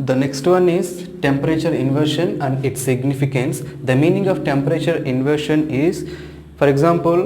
The next one is temperature inversion and its significance. The meaning of temperature inversion is, for example,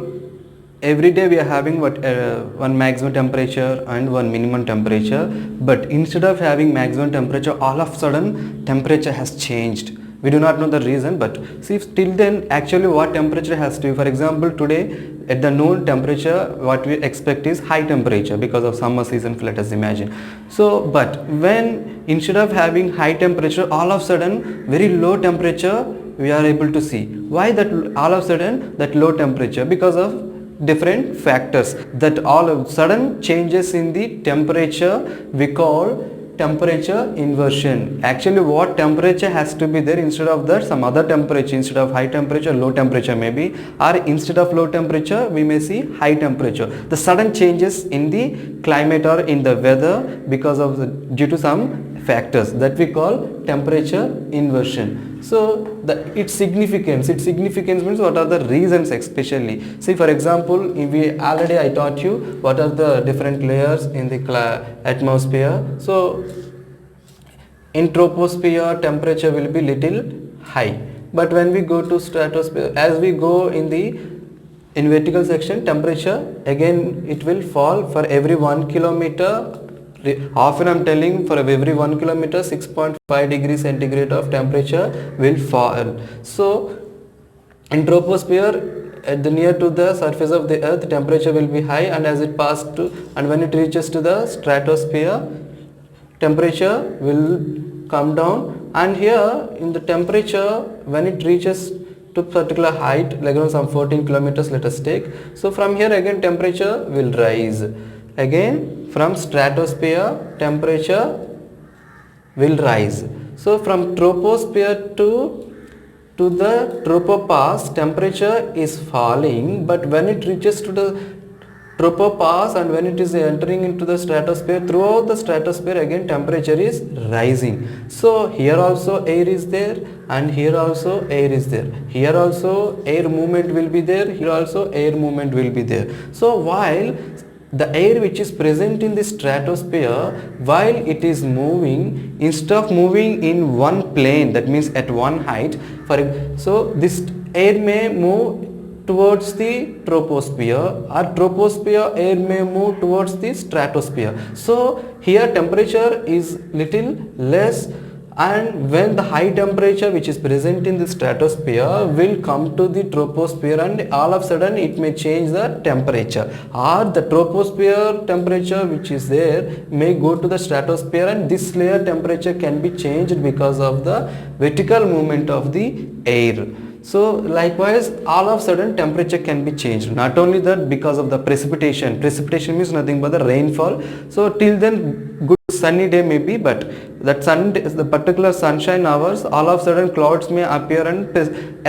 every day we are having one maximum temperature and one minimum temperature, but instead of having maximum temperature, all of a sudden temperature has changed. We do not know the reason, but see, till then actually what temperature has to be. For example, today at the noon temperature, what we expect is high temperature because of summer season, let us imagine. So but when instead of having high temperature, all of a sudden very low temperature we are able to see. Why that all of a sudden that low temperature? Because of different factors. That all of sudden changes in the temperature we call temperature inversion. Actually what temperature has to be there, instead of that some other temperature, instead of high temperature low temperature maybe, or instead of low temperature we may see high temperature. The sudden changes in the climate or in the weather because of due to some factors that we call temperature inversion. So its significance means what are the reasons especially. See, for example, if I taught you what are the different layers in the atmosphere. So in troposphere temperature will be little high, but when we go to stratosphere, as we go in vertical section, temperature again it will fall for every 1 kilometer. Often I am telling, for every 1 kilometer 6.5 degrees centigrade of temperature will fall. So in troposphere, at the near to the surface of the earth, temperature will be high, and as it passes to, and when it reaches to the stratosphere, temperature will come down. And here in the temperature, when it reaches to particular height, like around some 14 kilometers let us take, so from here again temperature will rise. Again from stratosphere temperature will rise. So from troposphere to the tropopause temperature is falling, but when it reaches to the tropopause and when it is entering into the stratosphere, throughout the stratosphere again temperature is rising. So here also air is there, and here also air is there. Here also air movement will be there, here also air movement will be there. So while the air which is present in the stratosphere, while it is moving, instead of moving in one plane, that means at one height, so this air may move towards the troposphere, or troposphere air may move towards the stratosphere. So here temperature is little less, and when the high temperature which is present in the stratosphere will come to the troposphere, and all of a sudden it may change the temperature, or the troposphere temperature which is there may go to the stratosphere, and this layer temperature can be changed because of the vertical movement of the air. So likewise all of a sudden temperature can be changed. Not only that, because of the precipitation means nothing but the rainfall. So till then good sunny day may be, but that the particular sunshine hours, all of a sudden clouds may appear and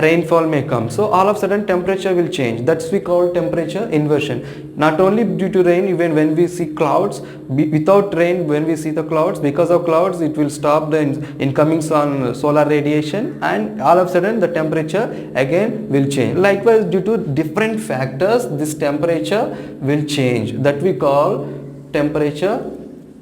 rainfall may come. So all of a sudden temperature will change. That's we call temperature inversion. Not only due to rain, even when we see clouds, without rain, when we see the clouds, because of clouds it will stop the incoming solar radiation, and all of a sudden the temperature again will change. Likewise, due to different factors, this temperature will change. That we call temperature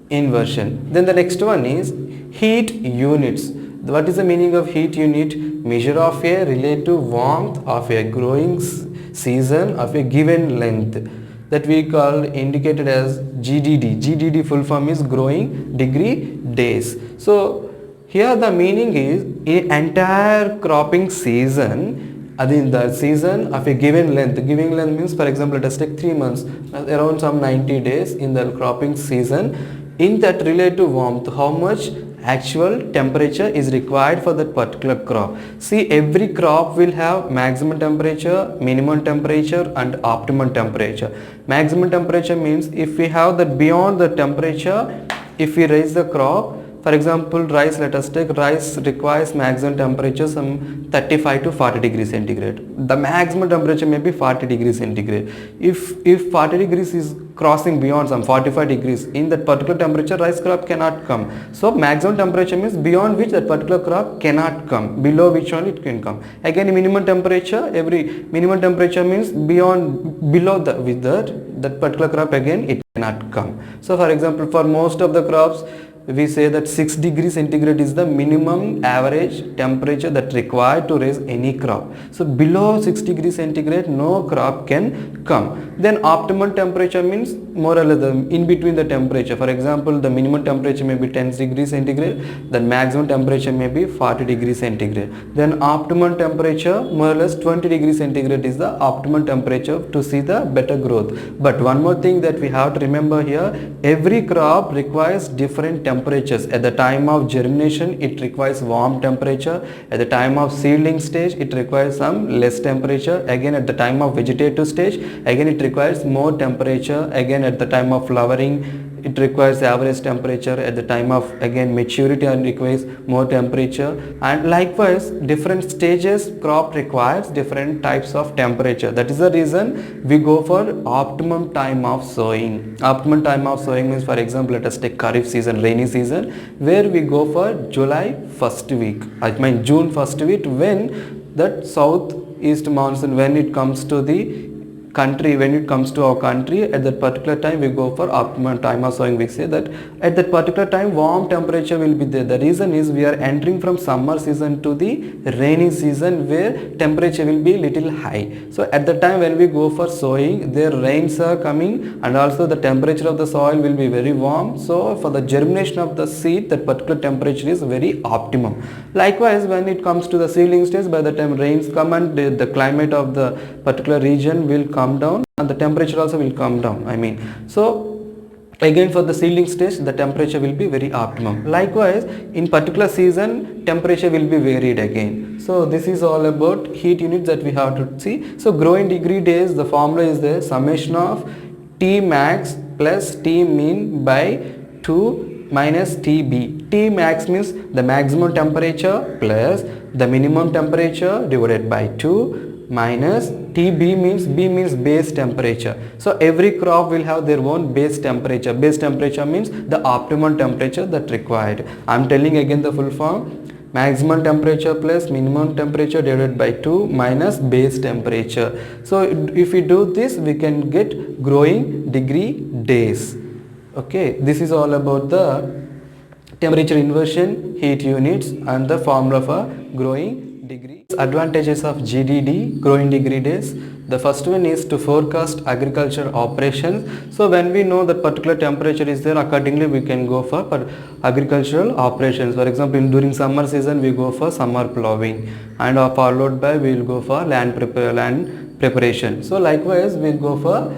inversion. Then the next one is heat units. What is the meaning of heat unit? Measure of a relative warmth of a growing season of a given length. That we call indicated as GDD. GDD full form is growing degree days. So here the meaning is an entire cropping season, in the season of a given length. Given length means, for example, let us take 3 months, around some 90 days in the cropping season. In that relative warmth, how much actual temperature is required for that particular crop. See, every crop will have maximum temperature, minimum temperature, and optimum temperature. Maximum temperature means if we have that beyond the temperature, if we raise the crop, for example rice, let us take rice requires maximum temperature some 35 to 40 degrees centigrade. The maximum temperature may be 40 degrees centigrade. If 40 degrees is crossing beyond some 45 degrees, in that particular temperature rice crop cannot come. So maximum temperature means beyond which that particular crop cannot come, below which only it can come. Again minimum temperature, every minimum temperature means below that particular crop again it cannot come. So for example, for most of the crops we say that 6 degrees centigrade is the minimum average temperature that required to raise any crop. So below 6 degrees centigrade no crop can come. Then optimal temperature means more or less the in between the temperature. For example, the minimum temperature may be 10 degrees centigrade, the maximum temperature may be 40 degrees centigrade. Then optimal temperature more or less 20 degrees centigrade is the optimal temperature to see the better growth. But one more thing that we have to remember here, every crop requires different temperatures. At the time of germination it requires warm temperature, at the time of seedling stage it requires some less temperature, again at the time of vegetative stage again it requires more temperature, again at the time of flowering it requires average temperature, at the time of again maturity and requires more temperature, and likewise different stages crop requires different types of temperature. That is the reason we go for optimum time of sowing. Optimum time of sowing means, for example, let us take Kharif season, rainy season, where we go for July first week, I mean June first week, when that south east monsoon, when it comes to the country, when it comes to our country, at that particular time we go for optimum time of sowing. We say that at that particular time warm temperature will be there. The reason is we are entering from summer season to the rainy season where temperature will be little high. So at the time when we go for sowing, there rains are coming and also the temperature of the soil will be very warm. So for the germination of the seed, that particular temperature is very optimum. Likewise, when it comes to the seedling stage, by the time rains come and the climate of the particular region will come down and the temperature also will come down, so again for the seedling stage the temperature will be very optimum. Likewise in particular season temperature will be varied again. So this is all about heat units that we have to see. So growing degree days, the formula is the summation of T max plus T min by 2 minus TB. T max means the maximum temperature plus the minimum temperature divided by 2 minus TB means B means base temperature. So every crop will have their own base temperature. Base temperature means the optimum temperature that required. I am telling again the full form. Maximum temperature plus minimum temperature divided by 2 minus base temperature. So if we do this, we can get growing degree days. Okay, this is all about the temperature inversion, heat units and the formula for growing degree. Advantages of GDD, growing degree days. The first one is to forecast agricultural operations. So when we know that particular temperature is there, accordingly we can go for agricultural operations. For example, during summer season we go for summer plowing, and followed by we will go for land preparation. So likewise we will go for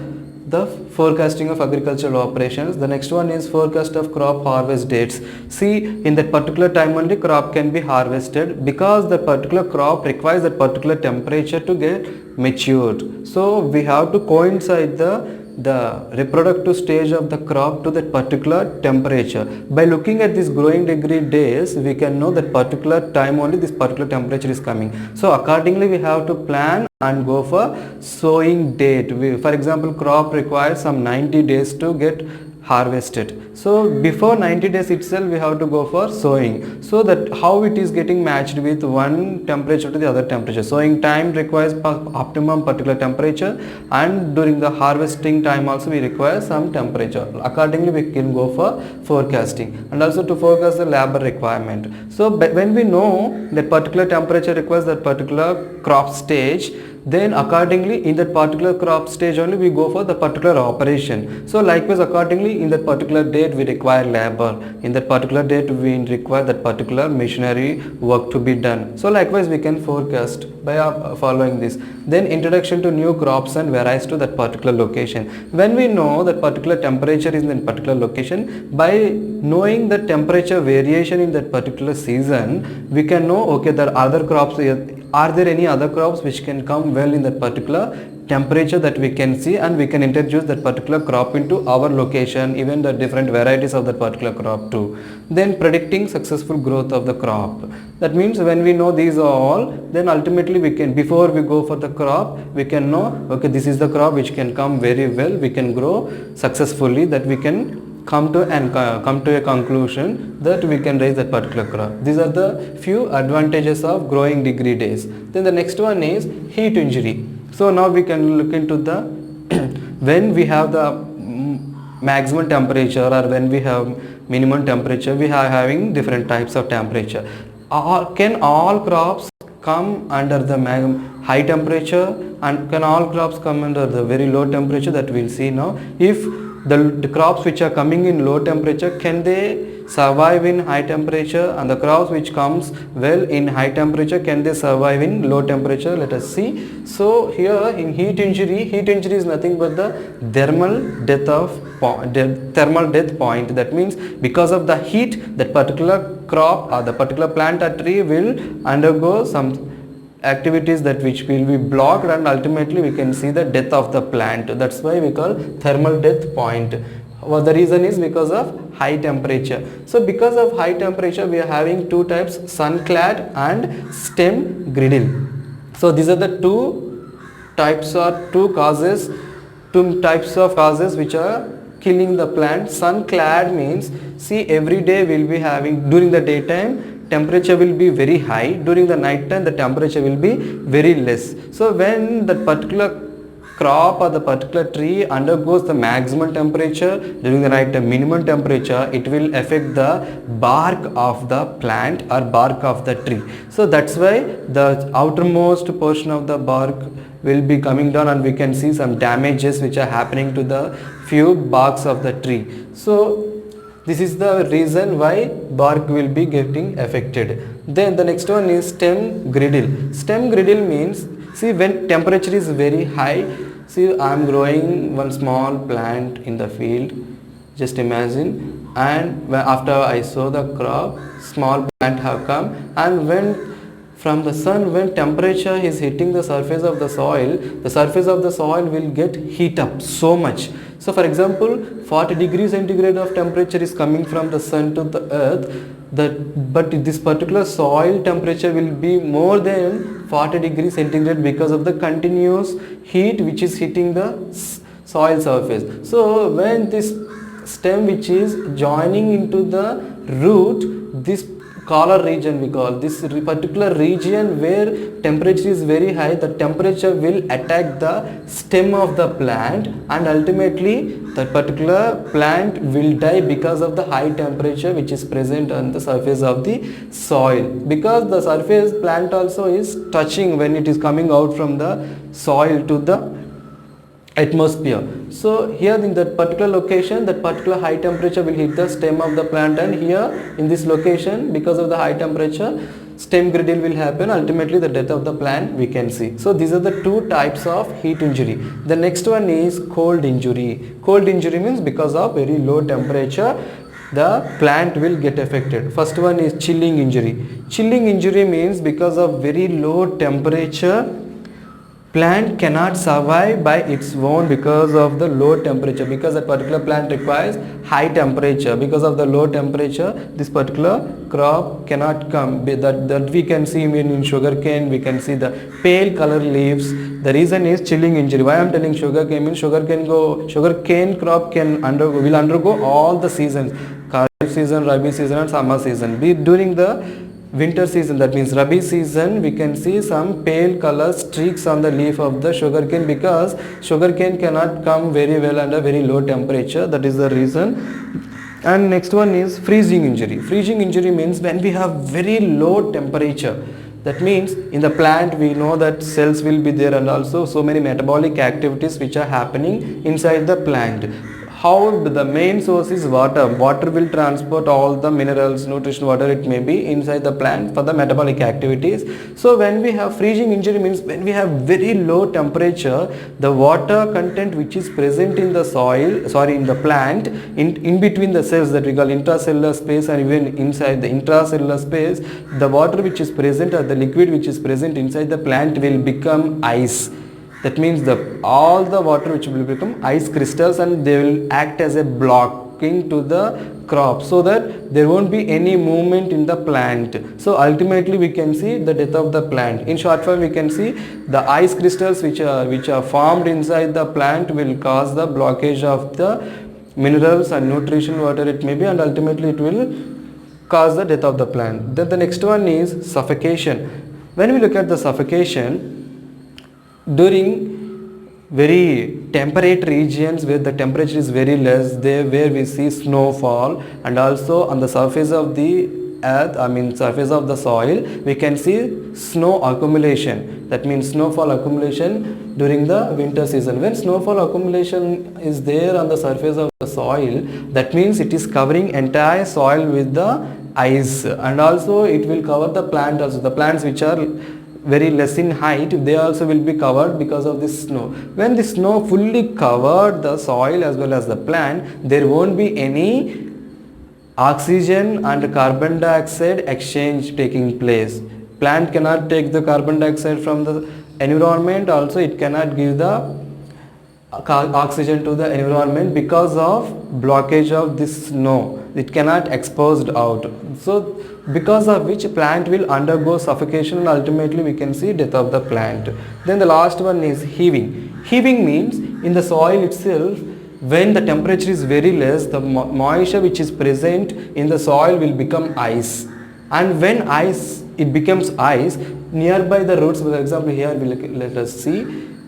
the forecasting of agricultural operations. The next one is forecast of crop harvest dates. See, in that particular time only crop can be harvested, because the particular crop requires that particular temperature to get matured. So we have to coincide the reproductive stage of the crop to that particular temperature. By looking at this growing degree days, we can know that particular time only this particular temperature is coming. So accordingly we have to plan and go for sowing date. For example, crop requires some 90 days to get harvested. So before 90 days itself we have to go for sowing, so that how it is getting matched with one temperature to the other temperature. Sowing time requires optimum particular temperature, and during the harvesting time also we require some temperature. Accordingly we can go for forecasting, and also to forecast the labor requirement. So when we know that particular temperature requires that particular crop stage, then accordingly in that particular crop stage only we go for the particular operation. So likewise accordingly in that particular date we require labor, in that particular date we require that particular machinery work to be done. So likewise we can forecast by following this. Then introduction to new crops and varieties to that particular location. When we know that particular temperature is in that particular location, by knowing the temperature variation in that particular season, we can know, okay, there are other crops, are there any other crops which can come well in that particular temperature that we can see, and we can introduce that particular crop into our location, even the different varieties of that particular crop too. Then predicting successful growth of the crop. That means when we know these are all, then ultimately we can, before we go for the crop, we can know, okay, this is the crop which can come very well, we can grow successfully, that we can come to a conclusion that we can raise that particular crop. These are the few advantages of growing degree days. Then the next one is heat injury. So now we can look into the when we have the maximum temperature or when we have minimum temperature, we are having different types of temperature. Can all crops come under the high temperature, and can all crops come under the very low temperature? That we'll see now. If the crops which are coming in low temperature, can they survive in high temperature, and the crops which comes well in high temperature, can they survive in low temperature? Let us see. So here in heat injury is nothing but the thermal death point. That means because of the heat, that particular crop or the particular plant or tree will undergo some activities that which will be blocked, and ultimately we can see the death of the plant. That's why we call thermal death point. Well, the reason is because of high temperature. So because of high temperature, we are having two types, sun-clad and stem griddle. So these are the two types of causes which are killing the plant. Sun-clad means, see, every day we'll be having, during the daytime temperature will be very high, during the night time the temperature will be very less. So when that particular crop or the particular tree undergoes the maximum temperature, during the night time minimum temperature, it will affect the bark of the plant or bark of the tree. So that's why the outermost portion of the bark will be coming down, and we can see some damages which are happening to the few barks of the tree. So this is the reason why bark will be getting affected. Then the next one is stem griddle. Stem griddle means, see, when temperature is very high, see, I am growing one small plant in the field, just imagine, and after I sow the crop, small plant have come, and when from the sun, when temperature is hitting the surface of the soil will get heat up so much. So for example, 40 degrees centigrade of temperature is coming from the sun to the earth, but this particular soil temperature will be more than 40 degrees centigrade because of the continuous heat which is hitting the soil surface. So when this stem which is joining into the root, this collar region, we call this particular region where temperature is very high, the temperature will attack the stem of the plant, and ultimately that particular plant will die because of the high temperature which is present on the surface of the soil. Because the surface plant also is touching when it is coming out from the soil to the atmosphere. So here in that particular location, that particular high temperature will hit the stem of the plant, and here in this location, because of the high temperature, stem griddle will happen, ultimately the death of the plant we can see. So these are the two types of heat injury. The next one is cold injury. Cold injury means because of very low temperature the plant will get affected. First one is chilling injury. Chilling injury means because of very low temperature plant cannot survive by its own because of the low temperature, because that particular plant requires high temperature. Because of the low temperature, this particular crop cannot come. That we can see in sugarcane, we can see the pale color leaves. The reason is chilling injury. Why I am telling sugarcane means sugarcane crop will undergo all the seasons, Kharif season, Rabi season and summer season. During the winter season, that means Rabi season, we can see some pale color streaks on the leaf of the sugarcane, because sugarcane cannot come very well under very low temperature. That is the reason. And next one is freezing injury. Freezing injury means when we have very low temperature. That means in the plant we know that cells will be there, and also so many metabolic activities which are happening inside the plant. How the main source is water. Water will transport all the minerals, nutrition, whatever it may be inside the plant for the metabolic activities. So when we have freezing injury means when we have very low temperature, the water content which is present in the in the plant, in between the cells, that we call intracellular space, and even inside the intracellular space, the water which is present or the liquid which is present inside the plant will become ice. That means all the water which will become ice crystals, and they will act as a blocking to the crop, so that there won't be any movement in the plant. So ultimately we can see the death of the plant. In short form, we can see the ice crystals which are formed inside the plant will cause the blockage of the minerals and nutrition, whatever it may be, and ultimately it will cause the death of the plant. Then the next one is suffocation. When we look at the suffocation, during very temperate regions where the temperature is very less, there where we see snowfall, and also on the surface of the earth, surface of the soil, we can see snow accumulation. That means snowfall accumulation during the winter season. When snowfall accumulation is there on the surface of the soil, that means it is covering entire soil with the ice, and also it will cover the plant also. The plants which are very less in height, they also will be covered because of this snow. When the snow fully covered the soil as well as the plant, there won't be any oxygen and carbon dioxide exchange taking place. Plant cannot take the carbon dioxide from the environment, also it cannot give the oxygen to the environment because of blockage of this snow. It cannot exposed out. So because of which plant will undergo suffocation, and ultimately we can see death of the plant. Then the last one is heaving. Heaving means in the soil itself, when the temperature is very less, the moisture which is present in the soil will become ice. And when it becomes ice, nearby the roots, for example here let us see,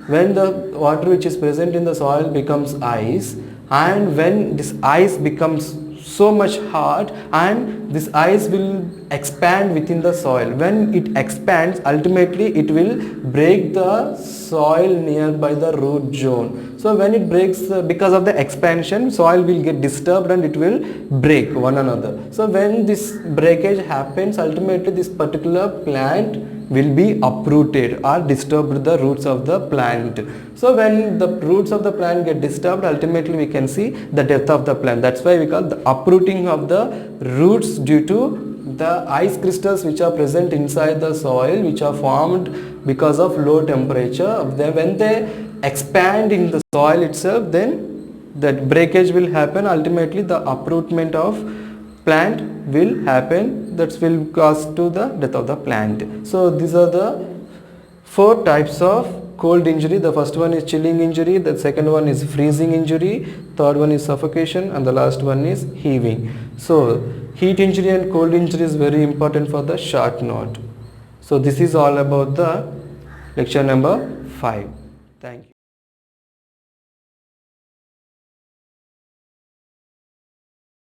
when the water which is present in the soil becomes ice, and when this ice becomes so much hard, and this ice will expand within the soil. When it expands, ultimately it will break the soil nearby the root zone. So when it breaks, because of the expansion, soil will get disturbed and it will break one another. So when this breakage happens, ultimately this particular plant will be uprooted or disturbed the roots of the plant. So when the roots of the plant get disturbed, ultimately we can see the death of the plant. That's why we call the uprooting of the roots due to the ice crystals which are present inside the soil, which are formed because of low temperature. When they expand in the soil itself, then that breakage will happen. Ultimately the uprootment of plant will happen, that will cause to the death of the plant. So these are the 4 types of cold injury. The first one is chilling injury, the second one is freezing injury, third one is suffocation, and the last one is heaving. So heat injury and cold injury is very important for the short note. So this is all about the lecture number 5. Thank you.